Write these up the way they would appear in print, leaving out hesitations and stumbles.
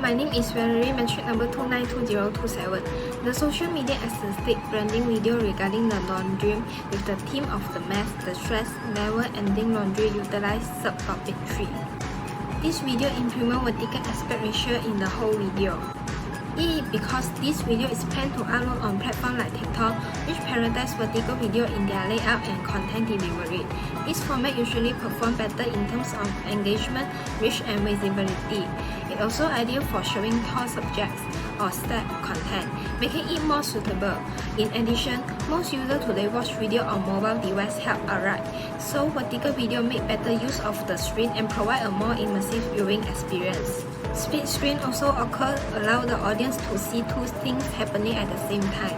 my name is VALERIE, metric number 292027. The social media aesthetic branding video regarding the laundry with the theme of the mess, the stress, never-ending laundry utilize subtopic 3. This video implement vertical aspect ratio in the whole video. Because this video is planned to upload on platforms like TikTok, which prioritize vertical video in their layout and content delivery. This format usually performs better in terms of engagement, reach, and visibility. It also ideal for showing tall subjects or step content, making it more suitable. In addition, most users today watch video on mobile device help alright, so vertical video make better use of the screen and provide a more immersive viewing experience. Split screen also occurs, allow the audience to see two things happening at the same time.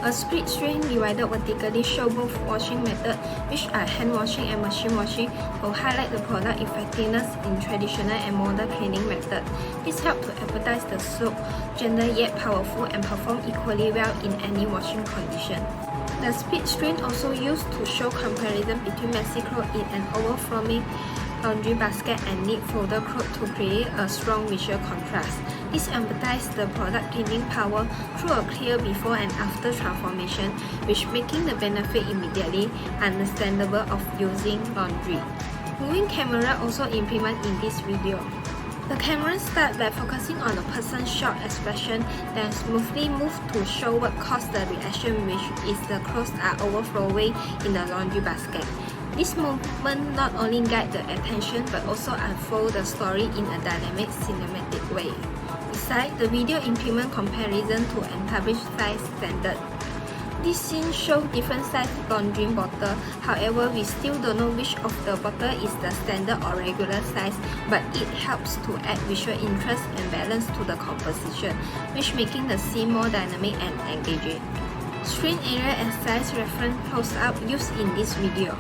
A split screen divided vertically shows both washing methods, which are hand washing and machine washing, will highlight the product effectiveness in traditional and modern cleaning methods. This helps to emphasize the soap, gentle yet powerful, and perform equally well in any washing condition. The split screen also used to show comparison between messy clothes in an overflowing laundry basket and neat folded clothes to create a strong visual contrast. This emphasizes the product cleaning power through a clear before and after transformation, which making the benefit immediately understandable of using laundry. Moving camera also implemented in this video. The camera starts by focusing on the person's shocked expression, then smoothly move to show what caused the reaction, which is the clothes are overflowing in the laundry basket. This movement not only guides the attention but also unfolds the story in a dynamic cinematic way. Besides, the video implements comparison to established size standard. This scene shows different size laundry bottle. However, we still don't know which of the bottle is the standard or regular size, but it helps to add visual interest and balance to the composition, which making the scene more dynamic and engaging. Screen area and size reference close-up used in this video.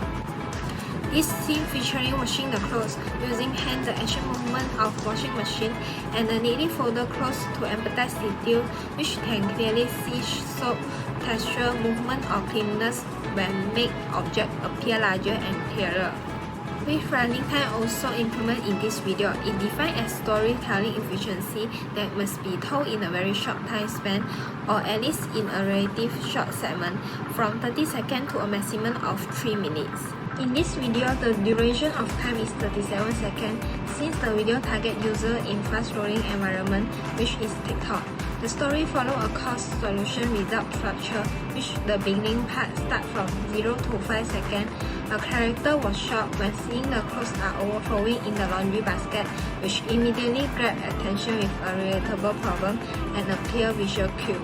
This scene featuring washing the clothes using hand, the action movement of washing machine, and the neatly folded clothes to emphasize detail, which can clearly see soap, texture, movement, or cleanness when make object appear larger and clearer. With running time also implemented in this video, it defined as storytelling efficiency that must be told in a very short time span, or at least in a relative short segment, from 30 seconds to a maximum of 3 minutes. In this video, the duration of time is 37 seconds since the video target user in fast-rolling environment, which is TikTok. The story follows a cost solution result structure, which the beginning part starts from 0 to 5 seconds. A character was shocked when seeing the clothes are overflowing in the laundry basket, which immediately grabbed attention with a relatable problem and a clear visual cue.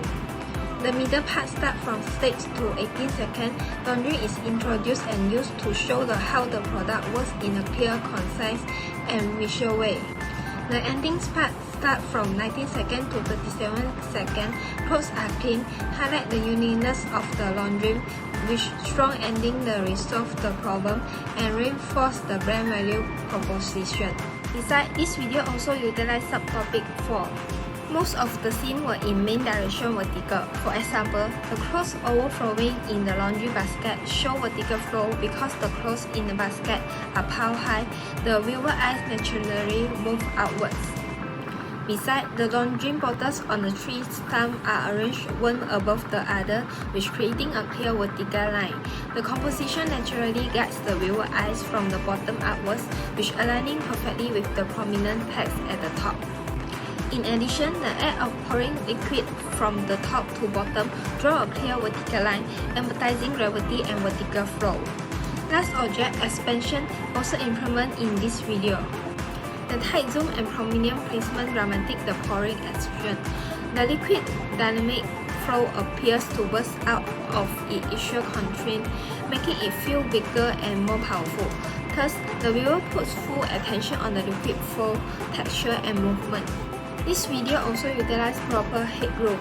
The middle part starts from 6 to 18 seconds. Laundry is introduced and used to show how the product works in a clear, concise, and visual way. The ending part starts from 19 seconds to 37 seconds. Clothes are clean, highlight the uniqueness of the laundry, which strong ending the resolve the problem and reinforce the brand value proposition. Besides, this video also utilizes subtopic 4. Most of the scenes were in main direction vertical. For example, the clothes overflowing in the laundry basket show vertical flow because the clothes in the basket are piled high. The viewer eyes naturally move outwards. Besides, the laundry bottles on the three stumps are arranged one above the other, which creating a clear vertical line. The composition naturally guides the viewer eyes from the bottom upwards, which aligning perfectly with the prominent text at the top. In addition, the act of pouring liquid from the top to bottom draw a clear vertical line, emphasizing gravity and vertical flow. Last object expansion also implemented in this video. The tight zoom and prominent placement dramatic the pouring action. The liquid dynamic flow appears to burst out of its initial constraint, making it feel bigger and more powerful. Thus, the viewer puts full attention on the liquid flow, texture, and movement. This video also utilizes proper headroom.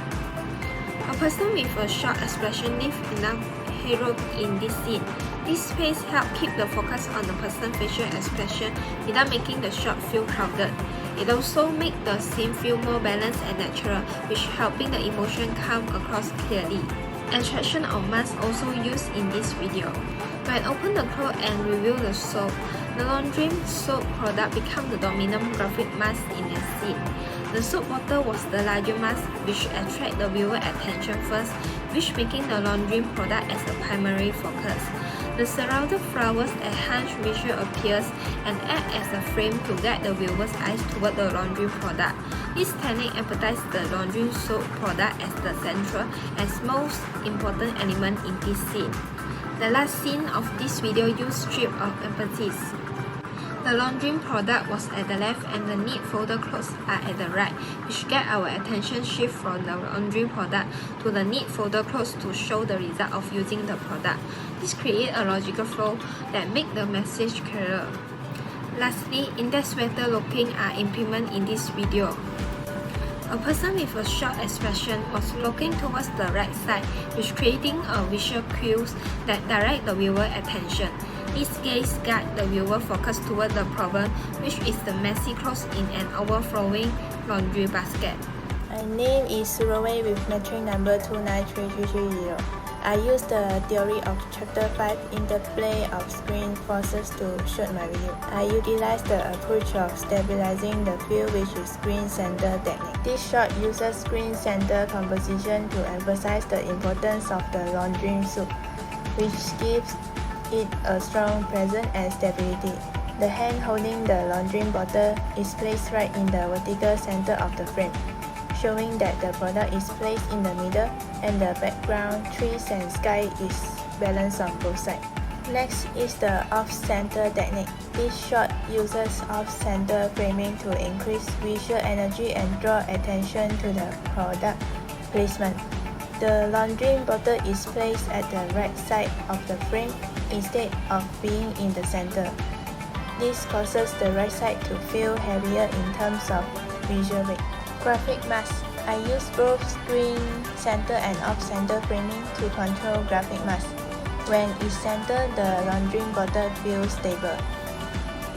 A person with a short expression leaves enough headroom in this scene. This space helps keep the focus on the person's facial expression without making the shot feel crowded. It also makes the scene feel more balanced and natural, which helping the emotion come across clearly. Extraction of mask also used in this video. When open the cloth and reveal the soap, the laundry soap product becomes the dominant graphic mask in the scene. The soap bottle was the larger mass, which attract the viewer attention first, which making the laundry product as a primary focus. The surrounded flowers enhance visual appearance and act as a frame to guide the viewer's eyes toward the laundry product. This technique emphasizes the laundry soap product as the central and most important element in this scene. The last scene of this video used strip of emphasis. The laundry product was at the left and the neat folded clothes are at the right, which get our attention shift from the laundry product to the neat folded clothes to show the result of using the product. This creates a logical flow that makes the message clearer. Lastly, index sweater looking are implemented in this video. A person with a shocked expression was looking towards the right side, which creating a visual cue that direct the viewer attention. This gaze guides the viewer focus toward the problem, which is the messy clothes in an overflowing laundry basket. My name is Suroway with metric number 293330. I use the theory of chapter 5 interplay of screen forces to shoot my video. I utilize the approach of stabilizing the field, which is screen center technique. This shot uses screen center composition to emphasize the importance of the laundry soap, which gives it a strong presence and stability. The hand holding the laundry bottle is placed right in the vertical center of the frame, showing that the product is placed in the middle and the background, trees and sky is balanced on both sides. Next is the off-center technique. This shot uses off-center framing to increase visual energy and draw attention to the product placement. The laundry bottle is placed at the right side of the frame instead of being in the center. This causes the right side to feel heavier in terms of visual weight. Graphic mask. I use both screen center and off-center framing to control graphic mask. When it's centered, the laundry bottle feels stable.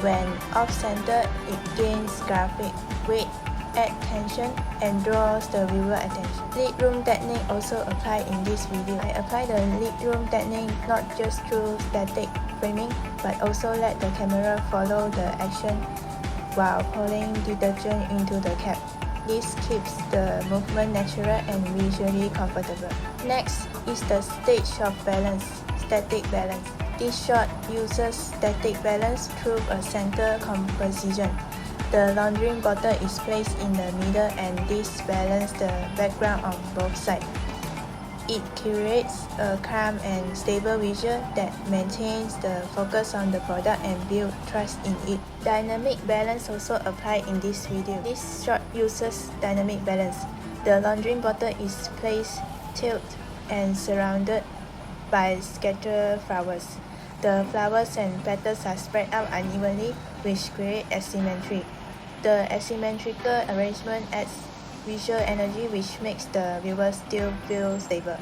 When off-center, it gains graphic weight, adds tension, and draws the viewer attention. Lead room technique also applied in this video. I apply the lead room technique not just through static framing, but also let the camera follow the action while pouring detergent into the cap. This keeps the movement natural and visually comfortable. Next is the stage of balance, static balance. This shot uses static balance through a center composition. The laundry bottle is placed in the middle and this balances the background on both sides. It creates a calm and stable visual that maintains the focus on the product and builds trust in it. Dynamic balance also applied in this video. This shot uses dynamic balance. The laundry bottle is placed tilted and surrounded by scattered flowers. The flowers and petals are spread out unevenly, which creates asymmetry. The asymmetrical arrangement adds visual energy, which makes the viewer still feel stable.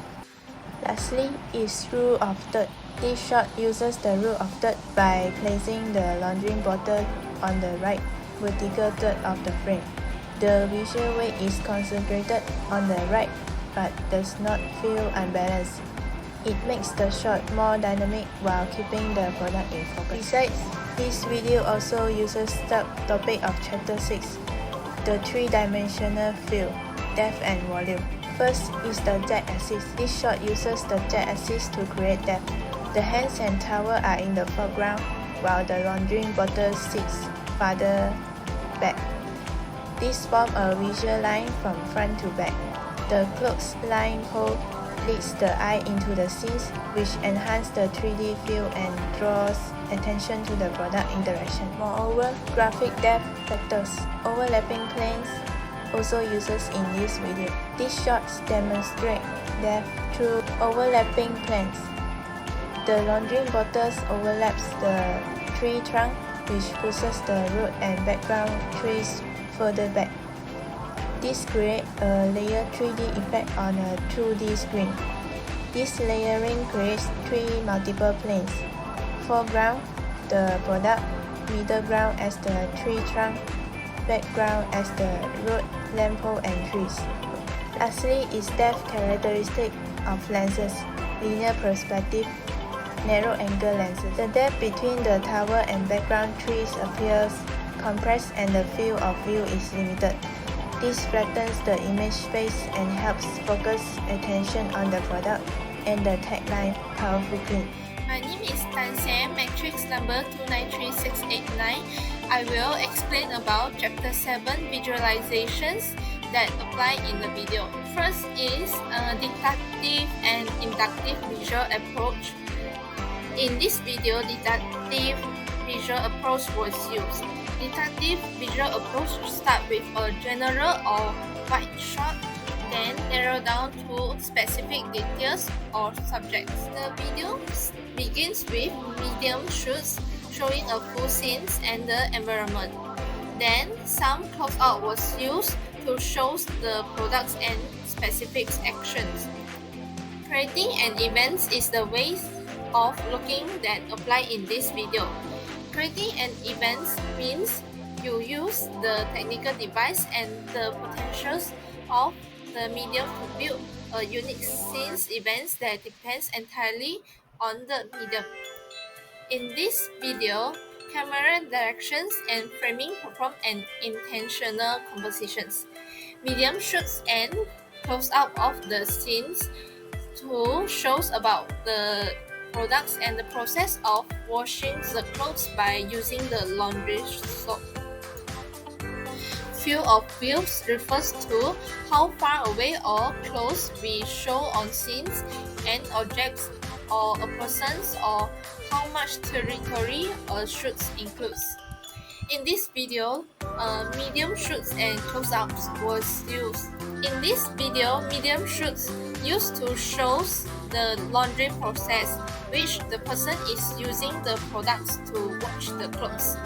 Lastly is rule of third. This shot uses the rule of third by placing the laundry bottle on the right vertical third of the frame. The visual weight is concentrated on the right but does not feel unbalanced. It makes the shot more dynamic while keeping the product in focus. Besides, this video also uses subtopic of chapter 6, the three-dimensional field, depth and volume. First is the z-axis. This shot uses the z-axis to create depth. The hands and towel are in the foreground while the laundry bottle sits farther back. This forms a visual line from front to back. The clothes line pole leads the eye into the scenes, which enhances the 3D feel and draws attention to the product interaction. Moreover, graphic depth factors, overlapping planes, also uses in this video. These shots demonstrate depth through overlapping planes. The laundry bottles overlaps the tree trunk, which pushes the root and background trees further back. This creates a layered 3D effect on a 2D screen. This layering creates three multiple planes: foreground, the product, middle ground as the tree trunk, background as the road, lamppost and trees. Lastly is depth characteristic of lenses, linear perspective, narrow angle lenses. The depth between the tower and background trees appears compressed and the field of view is limited. This flattens the image space and helps focus attention on the product and the tagline Powerful Clean. My name is Tan Sam, matrix number 293689. I will explain about Chapter 7 visualizations that apply in the video. First is deductive and inductive visual approach. In this video, deductive visual approach was used. Deductive visual approach start with a general or wide shot, then narrow down to specific details or subjects. The video begins with medium shots showing a full scenes and the environment. Then some close-out was used to show the products and specific actions. Creating an event is the way of looking that apply in this video. Creating an event means you use the technical device and the potentials of the medium to build a unique scenes events that depends entirely on the medium. In this video, camera directions and framing perform an intentional compositions. Medium shoots and close-up of the scenes to shows about the products and the process of washing the clothes by using the laundry soap. Field of views refers to how far away or close we show on scenes and objects or a persons or how much territory a shoot includes. In this video, medium shoots and close-ups was used. In this video, medium shoots used to show the laundry process, which the person is using the products to wash the clothes.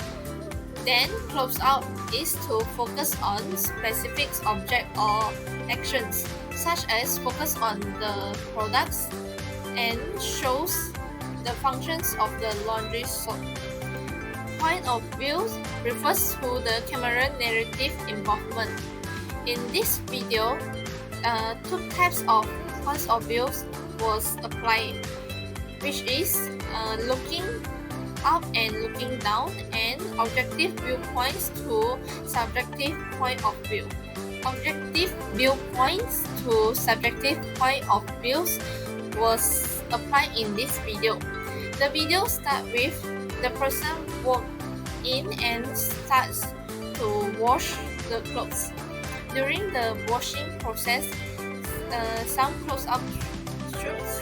Then close-out is to focus on specific object or actions, such as focus on the products and shows the functions of the laundry soap. Point of view refers to the camera narrative involvement. In this video, two types of points of view was applied, which is looking up and looking down, and objective viewpoints to subjective point of view. Objective viewpoints to subjective point of views was applied in this video. The video starts with the person walks in and starts to wash the clothes. During the washing process, some close-up shots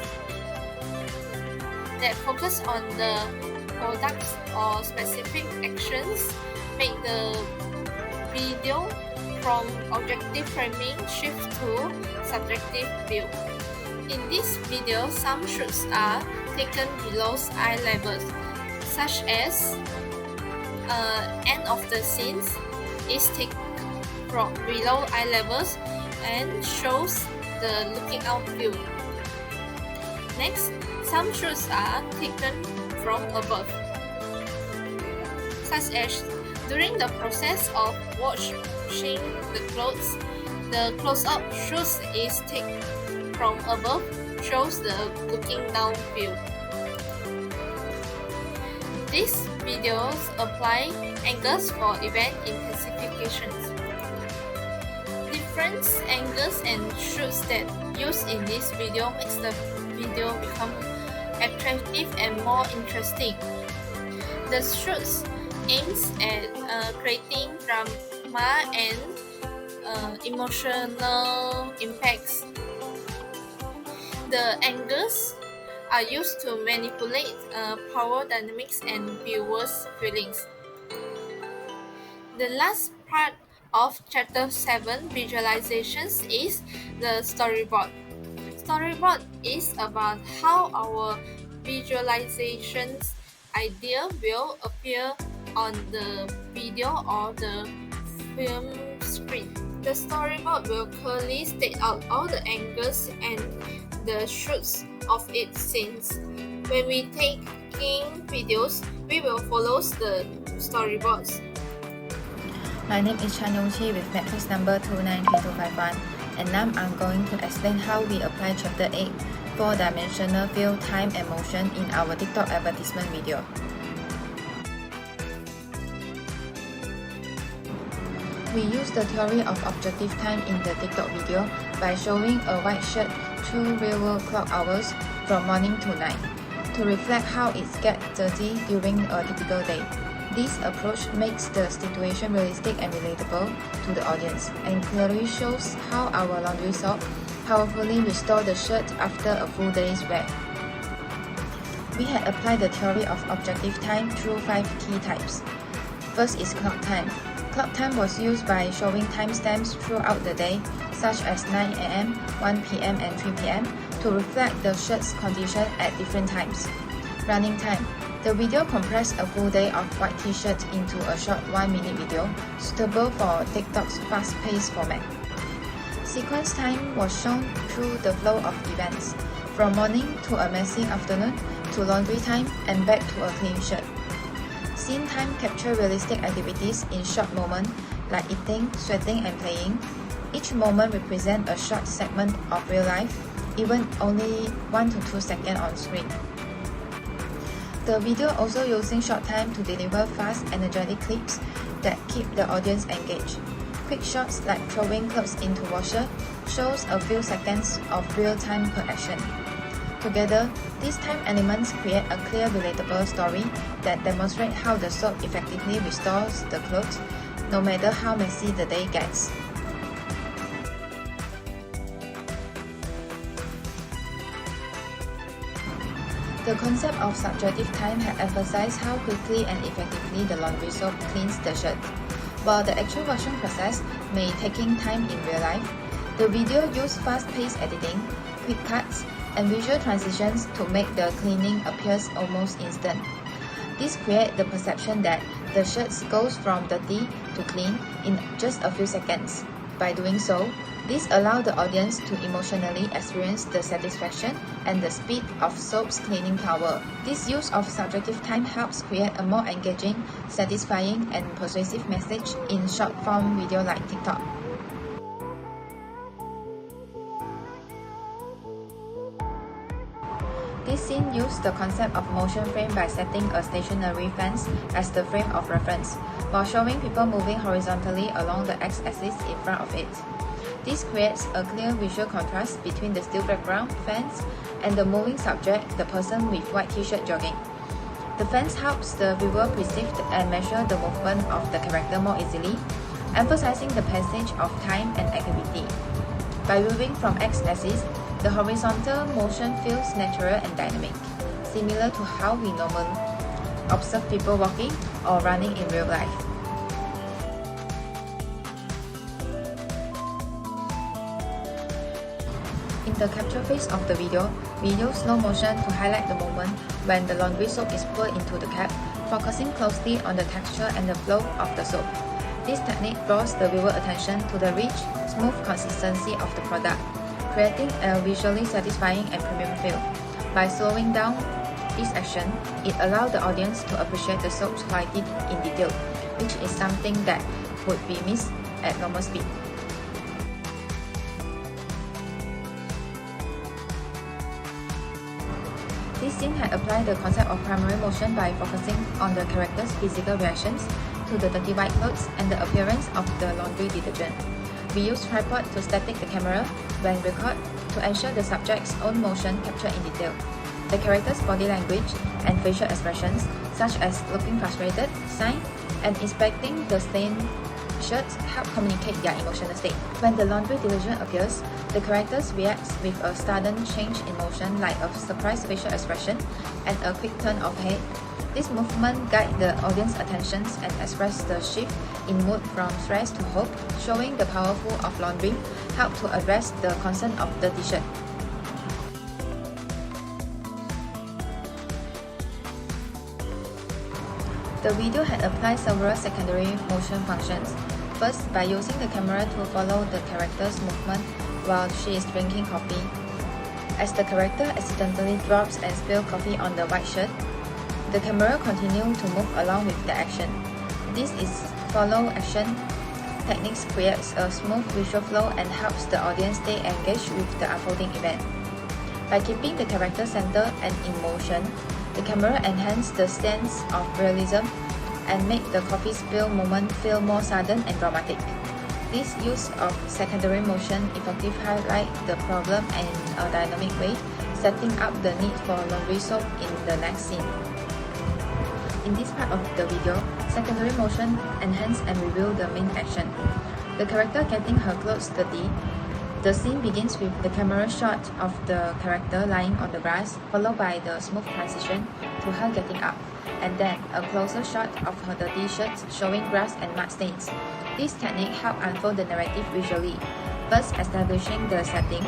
that focus on the products or specific actions make the video from objective framing shift to subjective view. In this video, some shots are taken below eye levels, such as end of the scenes is taken from below eye levels and shows the looking out view. Next, some shots are taken from above, such as during the process of washing the clothes, the close-up shot is taken from above, shows the looking down view. These videos apply angles for event intensifications. Different angles and shots that used in this video makes the video become attractive and more interesting. The shots aims at creating drama and emotional impacts. The angles are used to manipulate power dynamics and viewers' feelings. The last part of Chapter 7 visualizations is the storyboard. Storyboard is about how our visualizations idea will appear on the video or the film screen. The storyboard will clearly state out all the angles and the shots of its scenes. When we taking videos, we will follow the storyboards. My name is Chan Yongchi with matrix number 293251, and now I'm going to explain how we apply Chapter 8 4-dimensional field, time and motion in our TikTok advertisement video. We use the theory of objective time in the TikTok video by showing a white shirt through real-world clock hours from morning to night to reflect how it gets dirty during a typical day. This approach makes the situation realistic and relatable to the audience and clearly shows how our laundry soap powerfully restores the shirt after a full day's wear. We had applied the theory of objective time through 5 key types. First is clock time. Clock time was used by showing timestamps throughout the day, such as 9 AM, 1 PM, and 3 PM, to reflect the shirt's condition at different times. Running time. The video compressed a full day of white t-shirt into a short 1-minute video, suitable for TikTok's fast-paced format. Sequence time was shown through the flow of events, from morning to a messy afternoon, to laundry time, and back to a clean shirt. Scene time captured realistic activities in short moments like eating, sweating, and playing. Each moment represents a short segment of real life, even only 1 to 2 seconds on screen. The video also using short time to deliver fast, energetic clips that keep the audience engaged. Quick shots like throwing clothes into washer shows a few seconds of real time per action. Together, these time elements create a clear, relatable story that demonstrates how the soap effectively restores the clothes, no matter how messy the day gets. The concept of subjective time had emphasized how quickly and effectively the laundry soap cleans the shirt. While the actual washing process may taking time in real life, the video used fast-paced editing, quick cuts, and visual transitions to make the cleaning appears almost instant. This creates the perception that the shirt goes from dirty to clean in just a few seconds. By doing so, this allows the audience to emotionally experience the satisfaction and the speed of soap's cleaning power. This use of subjective time helps create a more engaging, satisfying, and persuasive message in short-form video like TikTok. This scene used the concept of motion frame by setting a stationary fence as the frame of reference, while showing people moving horizontally along the x-axis in front of it. This creates a clear visual contrast between the still background, fence, and the moving subject, the person with white t-shirt jogging. The fence helps the viewer perceive and measure the movement of the character more easily, emphasizing the passage of time and activity. By moving from x-axis, the horizontal motion feels natural and dynamic, similar to how we normally observe people walking or running in real life. In the capture phase of the video, we use slow motion to highlight the moment when the laundry soap is poured into the cap, focusing closely on the texture and the flow of the soap. This technique draws the viewer attention to the rich, smooth consistency of the product, creating a visually satisfying and premium feel. By slowing down this action, it allows the audience to appreciate the soap's quality in detail, which is something that would be missed at normal speed. This scene had applied the concept of primary motion by focusing on the character's physical reactions to the dirty white clothes and the appearance of the laundry detergent. We use tripod to static the camera when recorded to ensure the subject's own motion captured in detail. The character's body language and facial expressions, such as looking frustrated, sighing, and inspecting the stained shirts, help communicate their emotional state. When the laundry detergent appears, the characters react with a sudden change in motion like a surprised facial expression and a quick turn of head. This movement guides the audience's attention and expresses the shift in mood from stress to hope, showing the powerful of laundry help to address the concern of the t-shirt. The video had applied several secondary motion functions. First, by using the camera to follow the character's movement while she is drinking coffee. As the character accidentally drops and spills coffee on the white shirt, the camera continues to move along with the action. This is follow action techniques creates a smooth visual flow and helps the audience stay engaged with the unfolding event. By keeping the character centered and in motion, the camera enhances the sense of realism and make the coffee spill moment feel more sudden and dramatic. This use of secondary motion effectively highlights the problem in a dynamic way, setting up the need for laundry soap in the next scene. In this part of the video, secondary motion enhance and reveal the main action. The character getting her clothes dirty. The scene begins with the camera shot of the character lying on the grass, followed by the smooth transition to her getting up, and then a closer shot of her dirty shirts showing grass and mud stains. This technique helps unfold the narrative visually, first establishing the setting,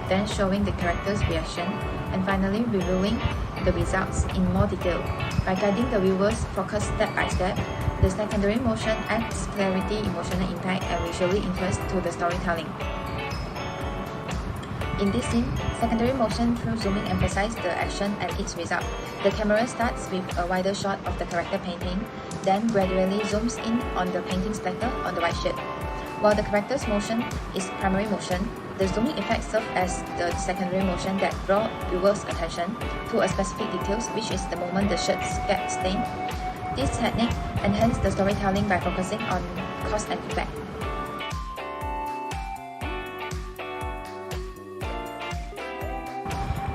then showing the character's reaction, and finally reviewing the results in more detail. By guiding the viewer's focus step by step, the secondary motion adds clarity, emotional impact, and visually interest to the storytelling. In this scene, secondary motion through zooming emphasizes the action and its result. The camera starts with a wider shot of the character painting, then gradually zooms in on the painting splatter on the white shirt. While the character's motion is primary motion, the zooming effect serves as the secondary motion that draws viewers' attention to a specific details, which is the moment the shirts get stained. This technique enhances the storytelling by focusing on cause and effect.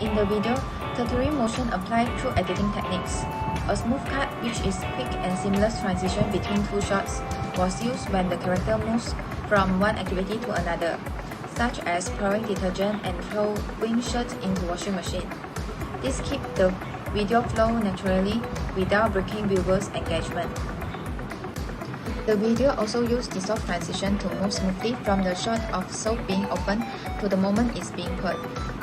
In the video, tertiary motion applied through editing techniques. A smooth cut, which is quick and seamless transition between two shots, was used when the character moves from one activity to another, such as pouring detergent and throwing shirts into washing machine. This keeps the video flow naturally without breaking viewers' engagement. The video also used the soft transition to move smoothly from the shot of soap being opened to the moment it's being put.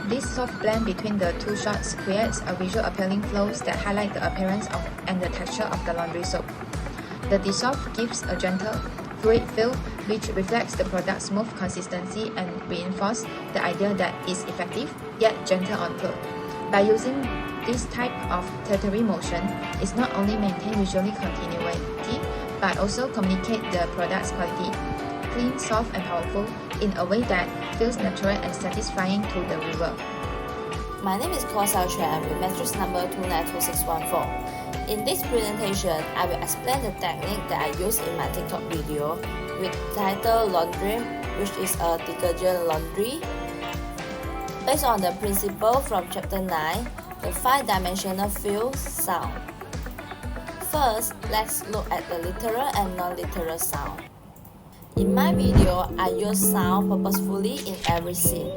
This soft blend between the two shots creates a visual appealing flows that highlight the appearance of and the texture of the laundry soap. The dissolve gives a gentle, fluid feel which reflects the product's smooth consistency and reinforces the idea that it's effective yet gentle on clothes. By using this type of tertiary motion, it's not only maintain visually continuity but also communicate the product's quality, clean, soft, and powerful in a way that feels natural and satisfying to the viewer. My name is Chuan with matrix number 292614. In this presentation, I will explain the technique that I use in my TikTok video with title Laundry, which is a detergent laundry. Based on the principle from chapter 9, the 5-dimensional field sound. First, let's look at the literal and non-literal sound. In my video, I use sound purposefully in every scene.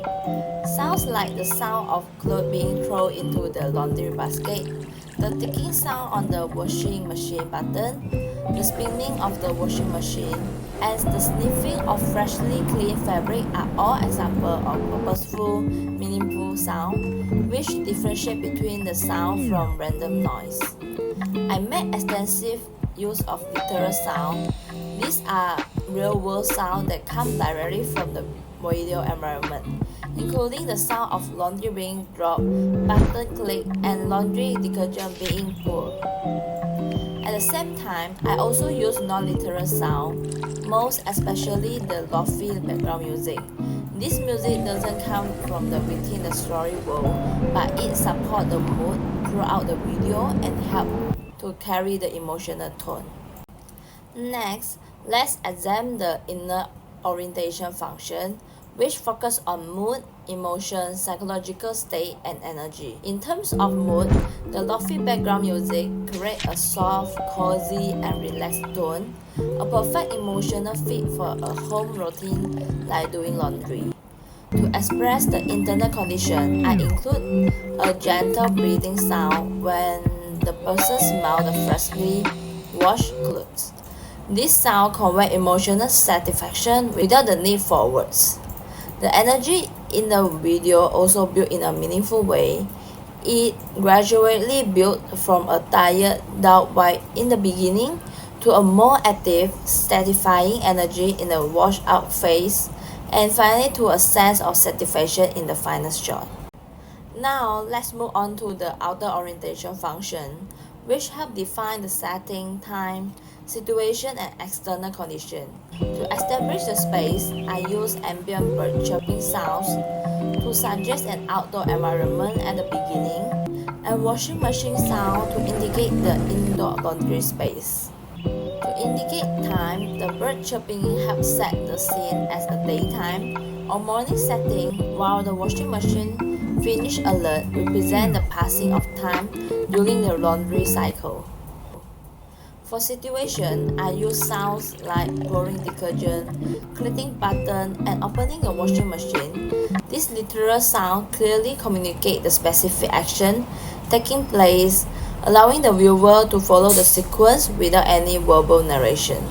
Sounds like the sound of clothes being thrown into the laundry basket, the ticking sound on the washing machine button, the spinning of the washing machine, and the sniffing of freshly cleaned fabric are all examples of purposeful, meaningful sound, which differentiate between the sound from random noise. I make extensive use of literal sound. These are real-world sounds that come directly from the video environment, including the sound of laundry being dropped, button click, and laundry detergent being poured. At the same time, I also use non-literal sound, most especially the lofi background music. This music doesn't come from within the story world, but it supports the mood throughout the video and help to carry the emotional tone. Next, let's examine the inner orientation function, which focus on mood, emotion, psychological state, and energy. In terms of mood, the lofi background music creates a soft, cozy, and relaxed tone, a perfect emotional fit for a home routine like doing laundry. To express the internal condition, I include a gentle breathing sound when the person smells the freshly washed clothes. This sound conveys emotional satisfaction without the need for words. The energy in the video also built in a meaningful way. It gradually built from a tired, dull vibe in the beginning to a more active, satisfying energy in the washed-out phase, and finally to a sense of satisfaction in the final shot. Now, let's move on to the outer orientation function, which help define the setting, time, situation, and external condition. To establish the space, I use ambient bird chirping sounds to suggest an outdoor environment at the beginning, and washing machine sound to indicate the indoor laundry space. To indicate time, the bird chirping helps set the scene as a daytime or morning setting, while the washing machine finish alert represent the passing of time during the laundry cycle. For situation, I use sounds like pouring detergent, clicking button, and opening a washing machine. This literal sound clearly communicate the specific action taking place, allowing the viewer to follow the sequence without any verbal narration.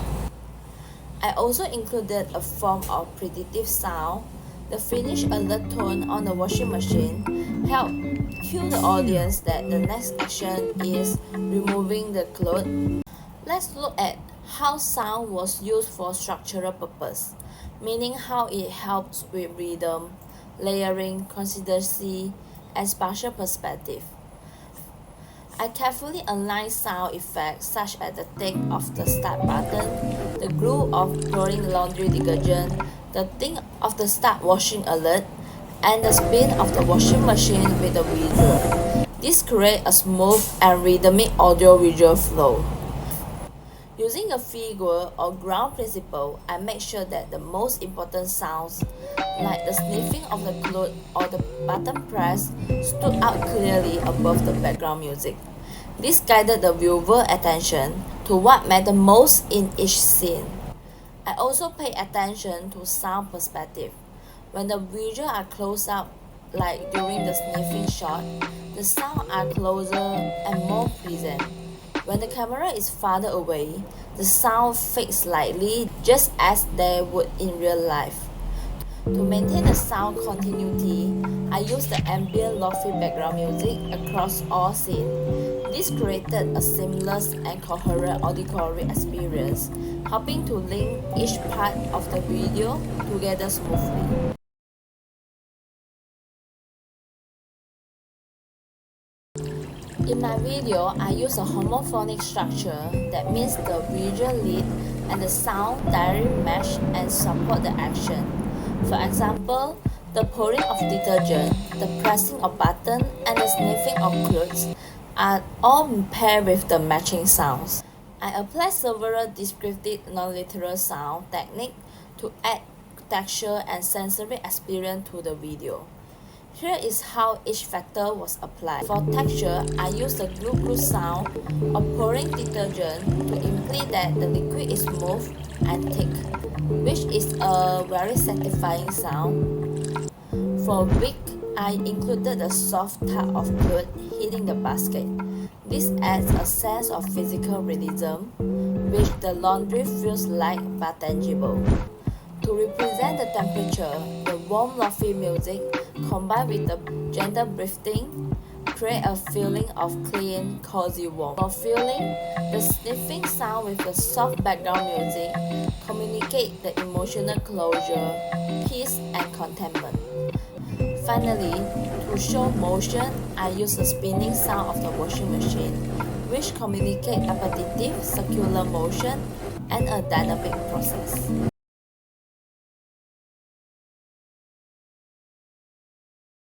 I also included a form of predictive sound. The finish alert tone on the washing machine help cue the audience that the next action is removing the clothes. Let's look at how sound was used for structural purpose, meaning how it helps with rhythm, layering, consistency, and spatial perspective. I carefully aligned sound effects such as the tick of the start button, the glue of pouring laundry detergent, the ding of the start washing alert, and the spin of the washing machine with the visual. This creates a smooth and rhythmic audio-visual flow. Using a figure or ground principle, I make sure that the most important sounds, like the sniffing of the cloth or the button press, stood out clearly above the background music. This guided the viewer attention to what mattered most in each scene. I also pay attention to sound perspective. When the visuals are close up, like during the sniffing shot, the sounds are closer and more present. When the camera is farther away, the sound fades slightly, just as they would in real life. To maintain the sound continuity, I use the ambient lofi background music across all scenes. This created a seamless and coherent auditory experience, helping to link each part of the video together smoothly. In my video, I use a homophonic structure that means the visual lead and the sound directly match and support the action. For example, the pouring of detergent, the pressing of button, and the sniffing of clothes are all paired with the matching sounds. I apply several descriptive non-literal sound techniques to add texture and sensory experience to the video. Here is how each factor was applied. For texture, I use the glue sound of pouring detergent to imply that the liquid is smooth and thick, which is a very satisfying sound. For wick, I included the soft tug of cloth hitting the basket. This adds a sense of physical realism, which the laundry feels light but tangible. To represent the temperature, the warm lofi music combined with the gentle breathing create a feeling of clean, cozy warmth. For feeling, the sniffing sound with the soft background music communicate the emotional closure, peace, and contentment. Finally, to show motion, I use the spinning sound of the washing machine, which communicate repetitive circular motion and a dynamic process.